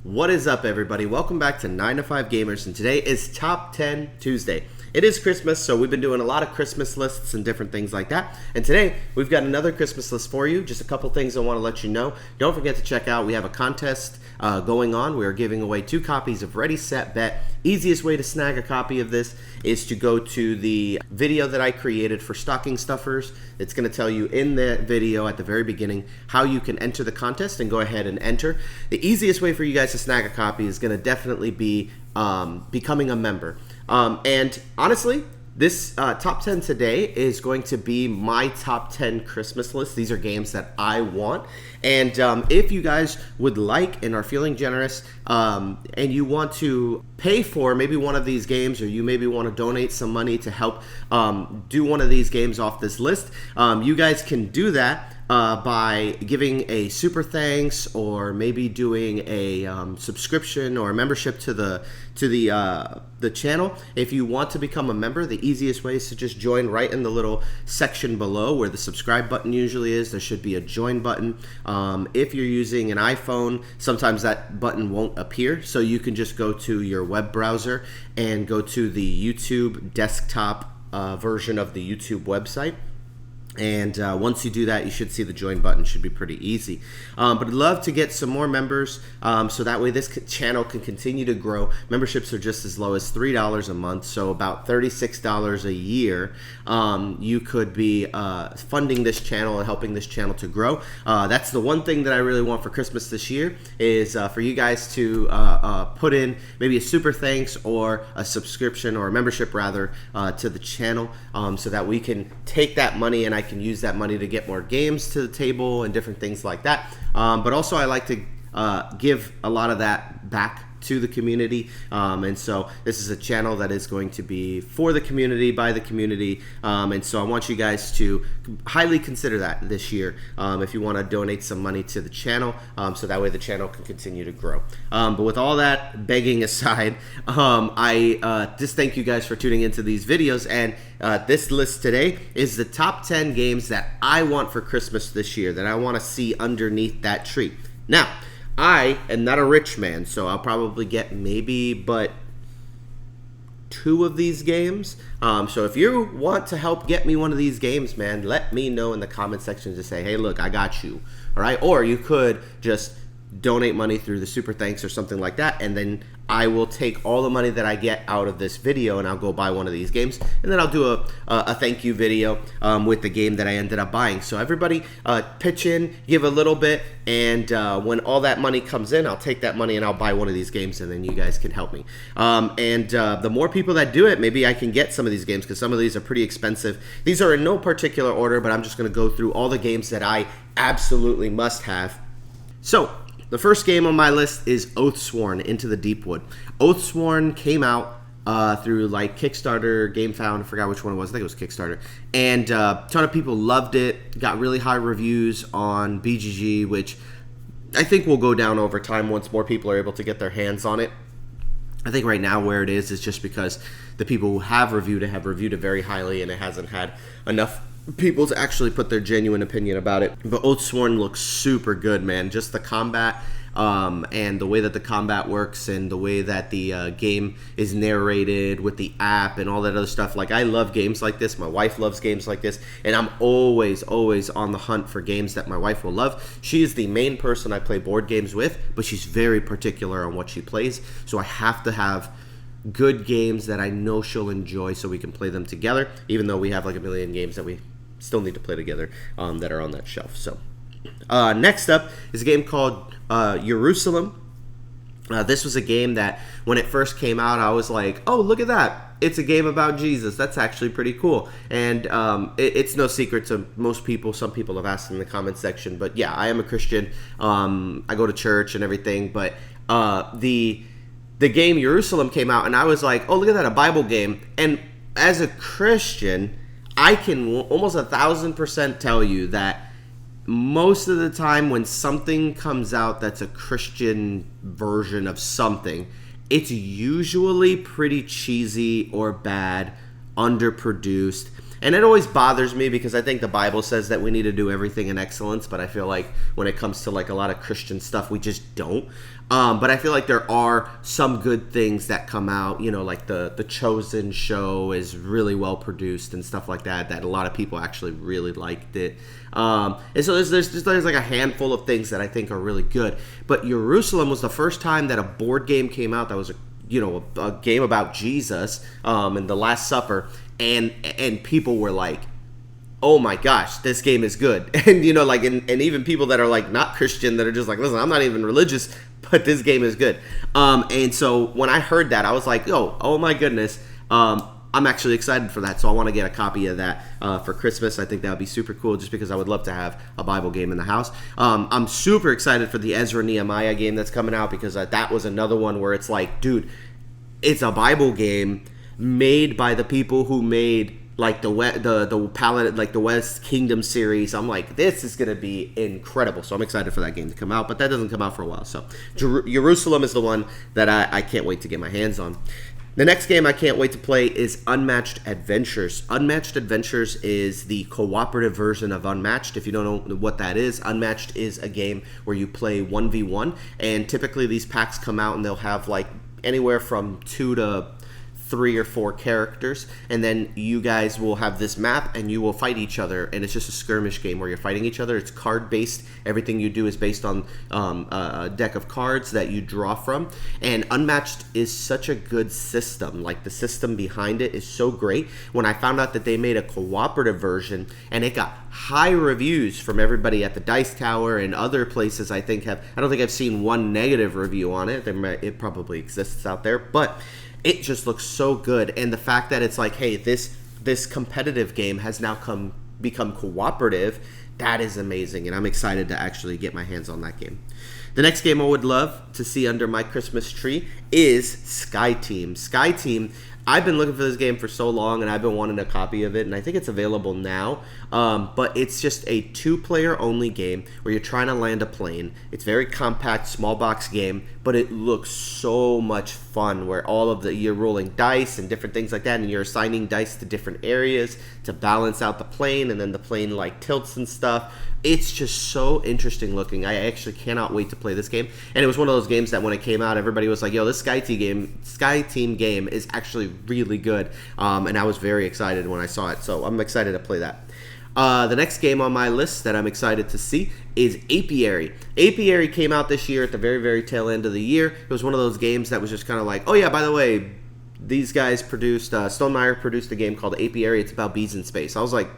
What is up, everybody? Welcome back to 9 to 5 Gamers, and today is Top 10 Tuesday. It is Christmas, so we've been doing a lot of Christmas lists and different things like that. And today, we've got another Christmas list for you. Just a couple things I want to let you know. Don't forget to check out, we have a contest going on. We are giving away 2 copies of Ready, Set, Bet. Easiest way to snag a copy of this is to go to the video that I created for stocking stuffers. It's going to tell you in the video at the very beginning how you can enter the contest, and go ahead and enter. The easiest way for you guys to snag a copy is going to definitely be becoming a member. And honestly, this top 10 today is going to be my top 10 Christmas list. These are games that I want. And if you guys would like and are feeling generous and you want to pay for maybe one of these games, or you maybe want to donate some money to help do one of these games off this list, you guys can do that by giving a super thanks, or maybe doing a subscription or a membership to the channel. If you want to become a member, the easiest way is to just join right in the little section below where the subscribe button usually is. There should be a join button. If you're using an iPhone, sometimes that button won't appear, so you can just go to your web browser and go to the YouTube desktop version of the YouTube website. And once you do that, you should see the join button. Should be pretty easy. But I'd love to get some more members, so that way this channel can continue to grow. Memberships are just as low as $3 a month, so about $36 a year. You could be funding this channel and helping this channel to grow. That's the one thing that I really want for Christmas this year, is for you guys to put in maybe a super thanks or a subscription, or a membership rather, to the channel, so that we can take that money and I can use that money to get more games to the table and different things like that. But also I like to give a lot of that back to the community, and so this is a channel that is going to be for the community, by the community, and so I want you guys to highly consider that this year, if you want to donate some money to the channel, so that way the channel can continue to grow. But with all that begging aside, I just thank you guys for tuning into these videos, and this list today is the top 10 games that I want for Christmas this year, that I want to see underneath that tree. Now, I am not a rich man, so I'll probably get maybe but 2 of these games. So if you want to help get me one of these games, man, let me know in the comment section to say, hey, look, I got you. All right? Or you could just donate money through the super thanks or something like that, and then I will take all the money that I get out of this video and I'll go buy one of these games, and then I'll do a thank you video with the game that I ended up buying. So everybody pitch in, give a little bit, and when all that money comes in, I'll take that money and I'll buy one of these games, and then you guys can help me. The more people that do it, maybe I can get some of these games, because some of these are pretty expensive. These are in no particular order, but I'm just going to go through all the games that I absolutely must have. So the first game on my list is Oathsworn, Into the Deepwood. Oathsworn came out through like Kickstarter, GameFound, I forgot which one it was. I think it was Kickstarter. And a ton of people loved it. Got really high reviews on BGG, which I think will go down over time once more people are able to get their hands on it. I think right now where it is just because the people who have reviewed it very highly, and it hasn't had enough people to actually put their genuine opinion about it. But Oathsworn looks super good, man. Just the combat, and the way that the combat works, and the way that the game is narrated with the app and all that other stuff. Like, I love games like this. My wife loves games like this, and I'm always on the hunt for games that my wife will love. She is the main person I play board games with, but she's very particular on what she plays, so I have to have good games that I know she'll enjoy so we can play them together, even though we have like a million games that we still need to play together that are on that shelf. So next up is a game called Jerusalem. This was a game that when it first came out, I was like, oh, look at that. It's a game about Jesus. That's actually pretty cool. And it's no secret to most people. Some people have asked in the comment section. But yeah, I am a Christian. I go to church and everything. But the game Jerusalem came out, and I was like, oh, look at that, a Bible game. And as a Christian, I can almost 1,000% tell you that most of the time when something comes out that's a Christian version of something, it's usually pretty cheesy or bad, underproduced. And it always bothers me because I think the Bible says that we need to do everything in excellence, but I feel like when it comes to like a lot of Christian stuff, we just don't. But I feel like there are some good things that come out, you know, like the Chosen show is really well produced and stuff like that, that a lot of people actually really liked it. And so there's like a handful of things that I think are really good. But Jerusalem was the first time that a board game came out that was a game about Jesus and the Last Supper, and people were like, oh my gosh, this game is good. And and even people that are like not Christian that are just like, listen, I'm not even religious, but this game is good. And so when I heard that, I was like, oh my goodness, I'm actually excited for that. So I want to get a copy of that for Christmas. I think that would be super cool just because I would love to have a Bible game in the house. I'm super excited for the Ezra Nehemiah game that's coming out because that was another one where it's like, dude, it's a Bible game made by the people who made like the palette, like the West Kingdom series. I'm like, this is gonna be incredible. So I'm excited for that game to come out, but that doesn't come out for a while. So Jerusalem is the one that I can't wait to get my hands on. The next game I can't wait to play is Unmatched Adventures. Unmatched Adventures is the cooperative version of Unmatched. If you don't know what that is, Unmatched is a game where you play 1v1, and typically these packs come out and they'll have like anywhere from 2 to 3 or 4 characters, and then you guys will have this map and you will fight each other, and it's just a skirmish game where you're fighting each other. It's card based. Everything you do is based on a deck of cards that you draw from, and Unmatched is such a good system. Like, the system behind it is so great. When I found out that they made a cooperative version and it got high reviews from everybody at the Dice Tower and other places, I don't think I've seen one negative review on it. It probably exists out there, but it just looks so good. And the fact that it's like, hey, this competitive game has now become cooperative, that is amazing. And I'm excited to actually get my hands on that game. The next game I would love to see under my Christmas tree is Sky Team. Sky Team, I've been looking for this game for so long, and I've been wanting a copy of it, and I think it's available now. But it's just a 2-player only game where you're trying to land a plane. It's very compact, small box game, but it looks so much fun, where you're rolling dice and different things like that, and you're assigning dice to different areas to balance out the plane, and then the plane like tilts and stuff. It's just so interesting looking. I actually cannot wait to play this game. And it was one of those games that when it came out, everybody was like, yo, this Sky Team game is actually really good. And I was very excited when I saw it. So I'm excited to play that. The next game on my list that I'm excited to see is Apiary. Apiary came out this year at the very, very tail end of the year. It was one of those games that was just kind of like, oh yeah, by the way, these guys produced, Stonemaier produced a game called Apiary. It's about bees in space. I was like,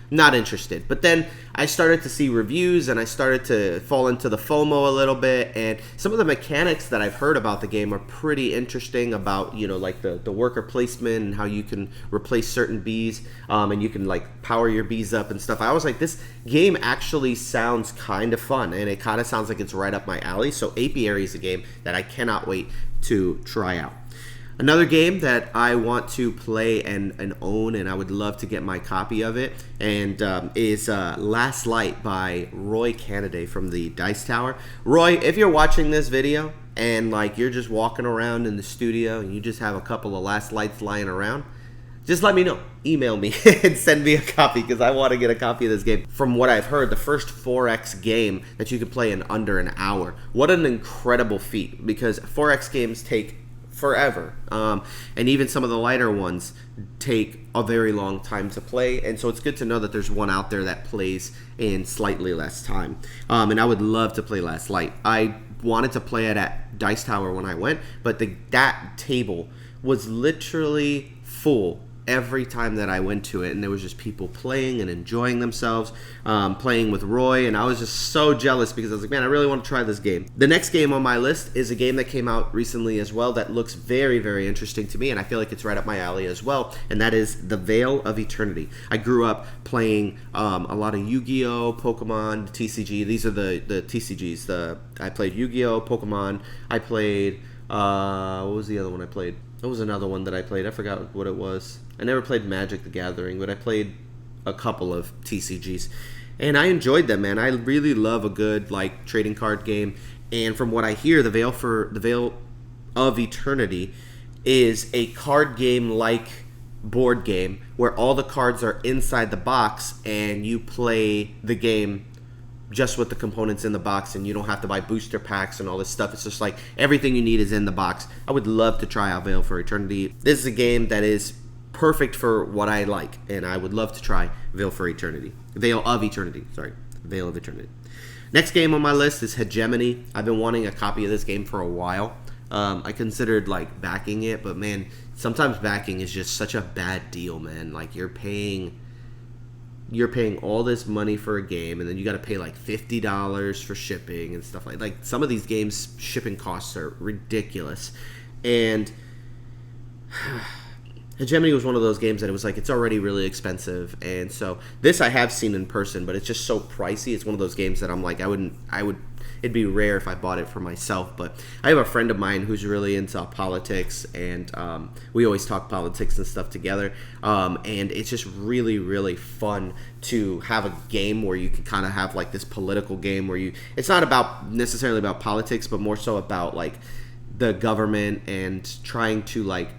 not interested. But then I started to see reviews and I started to fall into the FOMO a little bit, and some of the mechanics that I've heard about the game are pretty interesting about, like the worker placement and how you can replace certain bees, and you can like power your bees up and stuff. I was like, this game actually sounds kind of fun, and it kind of sounds like it's right up my alley. So Apiary is a game that I cannot wait to try out. Another game that I want to play and own, and I would love to get my copy of it, and is Last Light by Roy Cannaday from the Dice Tower. Roy, if you're watching this video and like you're just walking around in the studio and you just have a couple of Last Lights lying around, just let me know. Email me and send me a copy because I want to get a copy of this game. From what I've heard, the first 4X game that you can play in under an hour. What an incredible feat, because 4X games take forever, and even some of the lighter ones take a very long time to play, and so it's good to know that there's one out there that plays in slightly less time, and I would love to play Last Light. I wanted to play it at Dice Tower when I went, but that table was literally full every time that I went to it, and there was just people playing and enjoying themselves, playing with Roy, and I was just so jealous because I was like, man, I really want to try this game. The next game on my list is a game that came out recently as well that looks very, very interesting to me, and I feel like it's right up my alley as well, and that is The Veil of Eternity. I grew up playing a lot of Yu-Gi-Oh, Pokemon, TCG. These are the TCGs. I played Yu-Gi-Oh, Pokemon. I played, what was the other one I played? There was another one that I played. I forgot what it was. I never played Magic the Gathering, but I played a couple of TCGs. And I enjoyed them, man. I really love a good like trading card game. And from what I hear, The Veil of Eternity is a card game like board game where all the cards are inside the box and you play the game just with the components in the box, and you don't have to buy booster packs and all this stuff. It's just like everything you need is in the box. I would love to try out Veil for Eternity. This is a game that is perfect for what I like, and I would love to try Veil of Eternity. Veil of Eternity. Next game on my list is Hegemony. I've been wanting a copy of this game for a while. I considered like backing it, but man, sometimes backing is just such a bad deal, man. Like you're paying all this money for a game, and then you got to pay like $50 for shipping and stuff like some of these games shipping costs are ridiculous. And Hegemony was one of those games that it was like it's already really expensive, and so this I have seen in person, but it's just so pricey. It's one of those games that I'm like it'd be rare if I bought it for myself. But I have a friend of mine who's really into politics, and we always talk politics and stuff together, and it's just really, really fun to have a game where you can kind of have like this political game where it's not necessarily about politics, but more so about like the government and trying to like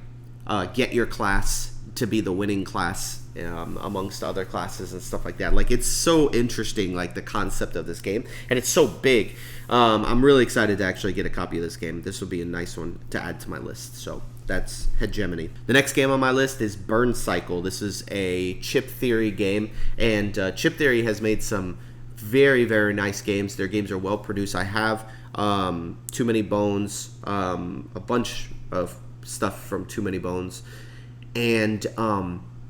get your class to be the winning class amongst other classes and stuff like that. Like it's so interesting, like the concept of this game, and it's so big. I'm really excited to actually get a copy of this game. This will be a nice one to add to my list. So that's Hegemony. The next game on my list is Burn Cycle. This is a Chip Theory game, and Chip Theory has made some very, very nice games. Their games are well produced. I have Too Many Bones, a bunch of stuff from Too Many Bones, and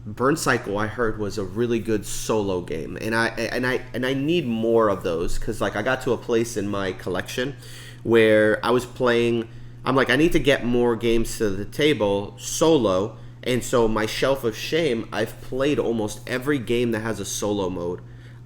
Burn Cycle I heard was a really good solo game, and I need more of those, because like I got to a place in my collection where I was playing. I'm like, I need to get more games to the table solo, and so my shelf of shame, I've played almost every game that has a solo mode.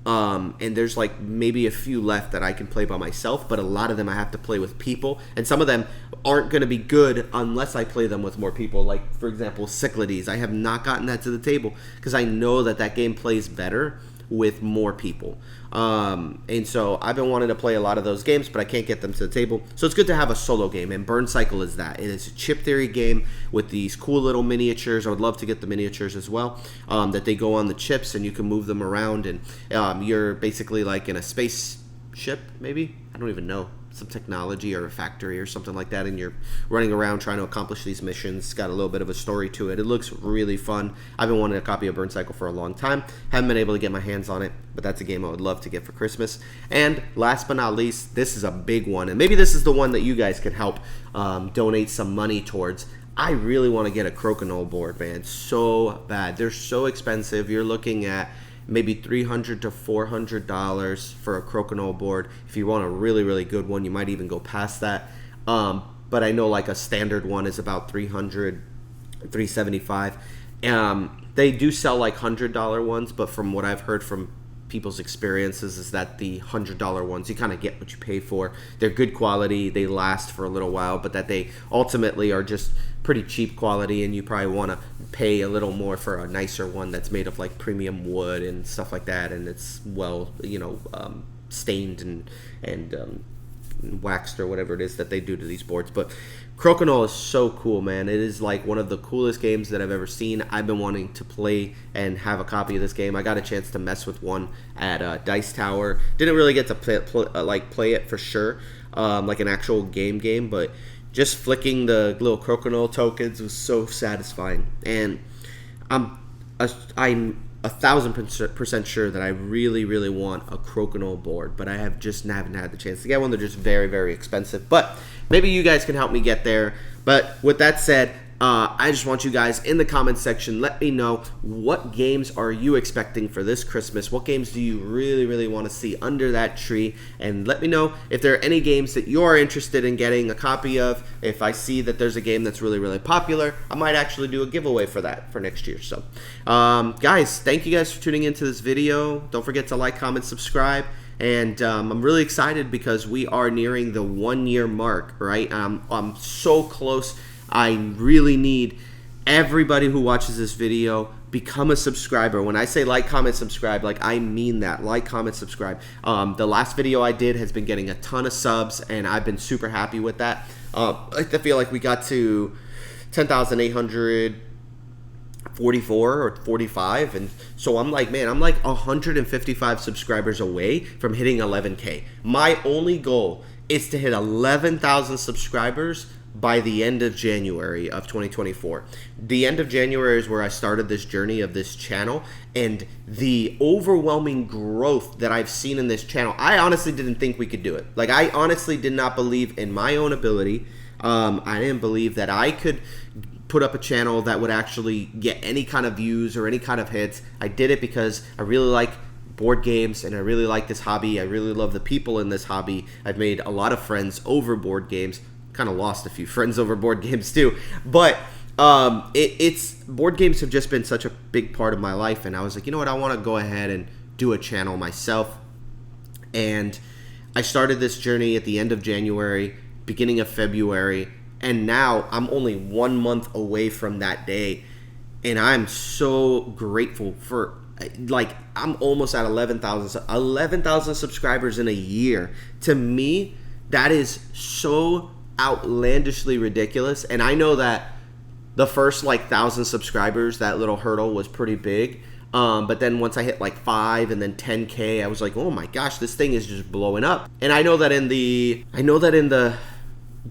And there's like maybe a few left that I can play by myself, but a lot of them I have to play with people, and some of them aren't going to be good unless I play them with more people. Like for example, Cyclades, I have not gotten that to the table because I know that game plays better with more people. And so I've been wanting to play a lot of those games, but I can't get them to the table. So it's good to have a solo game, and Burn Cycle is that. It is a Chip Theory game with these cool little miniatures. I would love to get the miniatures as well, that they go on the chips and you can move them around, and you're basically like in a spaceship, maybe? I don't even know. Some technology or a factory or something like that, and you're running around trying to accomplish these missions. It's got a little bit of a story to it. It looks really fun. I've been wanting a copy of Burn Cycle for a long time. Haven't been able to get my hands on it, but that's a game I would love to get for Christmas. And last but not least, this is a big one, and maybe this is the one that you guys can help donate some money towards. I really want to get a Cocono board, man, so bad. They're so expensive. You're looking at maybe $300 to $400 for a Cocono board. If you want a really, really good one, you might even go past that. But I know like a standard one is about $300, $375. They do sell like $100 ones, but from what I've heard from people's experiences is that the $100 ones, you kind of get what you pay for. They're good quality, they last for a little while, but that they ultimately are just pretty cheap quality, and you probably want to pay a little more for a nicer one that's made of like premium wood and stuff like that, and it's well, stained and waxed or whatever it is that they do to these boards. But Cocono is so cool, man. It is like one of the coolest games that I've ever seen. I've been wanting to play and have a copy of this game. I got a chance to mess with one at Dice Tower. Didn't really get to play it for sure, like an actual game, but just flicking the little Cocono tokens was so satisfying. And I'm 1,000% sure that I really, really want a Cocono board, but I haven't had the chance to get one. They're just very, very expensive, but maybe you guys can help me get there. But with that said, I just want you guys in the comments section, let me know what games are you expecting for this Christmas. What games do you really, really want to see under that tree? And let me know if there are any games that you're interested in getting a copy of. If I see that there's a game that's really, really popular, I might actually do a giveaway for that for next year. So, guys, thank you guys for tuning into this video. Don't forget to like, comment, subscribe. And I'm really excited because we are nearing the 1 year mark, right? I'm so close. I really need everybody who watches this video become a subscriber. When I say like, comment, subscribe, like I mean that. Like, comment, subscribe. The last video I did has been getting a ton of subs, and I've been super happy with that. I feel like we got to 10,800 44 or 45, and so I'm like, man, I'm like 155 subscribers away from hitting 11K. My only goal is to hit 11,000 subscribers by the end of January of 2024. The end of January is where I started this journey of this channel, and the overwhelming growth that I've seen in this channel, I honestly didn't think we could do it. Like, I honestly did not believe in my own ability. I didn't believe that I could put up a channel that would actually get any kind of views or any kind of hits. I did it because I really like board games and I really like this hobby. I really love the people in this hobby. I've made a lot of friends over board games. Kind of lost a few friends over board games too, but it's board games have just been such a big part of my life, and I was like, you know what, I want to go ahead and do a channel myself. And I started this journey at the end of January, beginning of February, and now I'm only 1 month away from that day, and I'm so grateful for, like, I'm almost at 11,000 subscribers in a year. To me, that is so outlandishly ridiculous. And I know that the first like 1,000 subscribers, that little hurdle was pretty big, but then once I hit like 5 and then 10K, I was like, oh my gosh, this thing is just blowing up. And I know that in the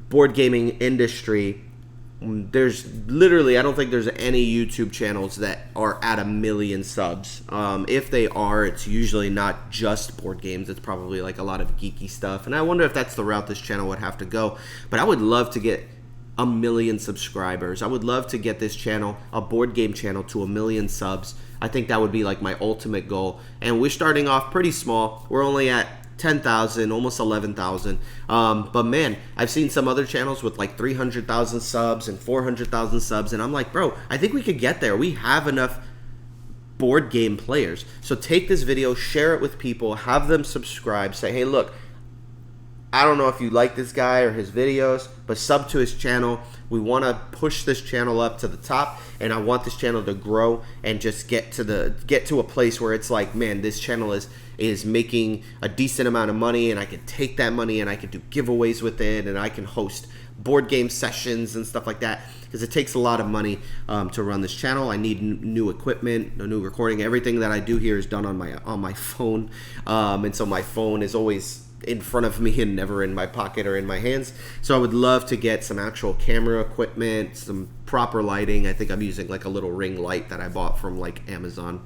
board gaming industry, there's literally, I don't think there's any YouTube channels that are at 1 million subs. If they are, it's usually not just board games. It's probably like a lot of geeky stuff. And I wonder if that's the route this channel would have to go. But I would love to get 1 million subscribers. I would love to get this channel, a board game channel, to 1 million subs. I think that would be like my ultimate goal. And we're starting off pretty small. We're only at 10,000, almost 11,000. But man, I've seen some other channels with like 300,000 subs and 400,000 subs, and I'm like, bro, I think we could get there. We have enough board game players. So take this video, share it with people, have them subscribe, say, hey, look, I don't know if you like this guy or his videos, but sub to his channel. We want to push this channel up to the top, and I want this channel to grow and just get to a place where it's like, man, this channel is making a decent amount of money, and I can take that money and I can do giveaways with it, and I can host board game sessions and stuff like that, because it takes a lot of money to run this channel. I need new equipment, new recording. Everything that I do here is done on my phone, and so my phone is always in front of me and never in my pocket or in my hands. So I would love to get some actual camera equipment, some proper lighting. I think I'm using like a little ring light that I bought from like Amazon.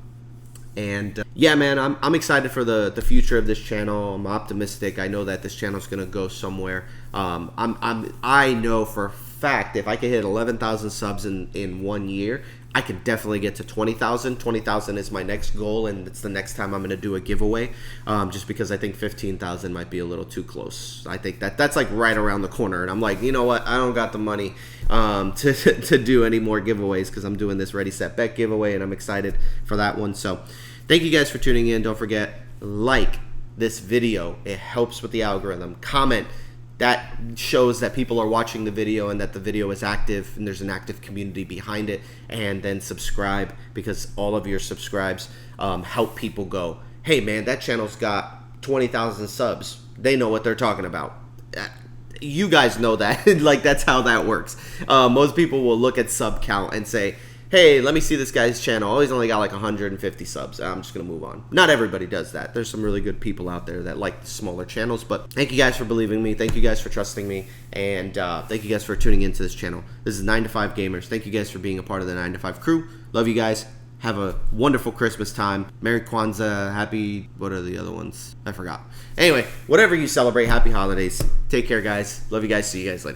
And yeah, man, I'm excited for the future of this channel. I'm optimistic. I know that this channel is gonna go somewhere. I know for a fact if I could hit 11,000 subs in 1 year, I could definitely get to 20,000. 20,000 is my next goal, and it's the next time I'm going to do a giveaway, just because I think 15,000 might be a little too close. I think that's like right around the corner, and I'm like, you know what? I don't got the money to do any more giveaways, because I'm doing this Ready, Set, Bet giveaway, and I'm excited for that one. So thank you guys for tuning in. Don't forget, like this video. It helps with the algorithm. Comment. That shows that people are watching the video and that the video is active and there's an active community behind it. And then subscribe, because all of your subscribes help people go, hey man, that channel's got 20,000 subs. They know what they're talking about. You guys know that. Like, that's how that works. Most people will look at sub count and say, hey, let me see this guy's channel. Oh, he's only got like 150 subs. I'm just going to move on. Not everybody does that. There's some really good people out there that like the smaller channels. But thank you guys for believing me. Thank you guys for trusting me. And thank you guys for tuning into this channel. This is 9 to 5 Gamers. Thank you guys for being a part of the 9 to 5 crew. Love you guys. Have a wonderful Christmas time. Merry Kwanzaa. Happy... what are the other ones? I forgot. Anyway, whatever you celebrate, happy holidays. Take care, guys. Love you guys. See you guys later.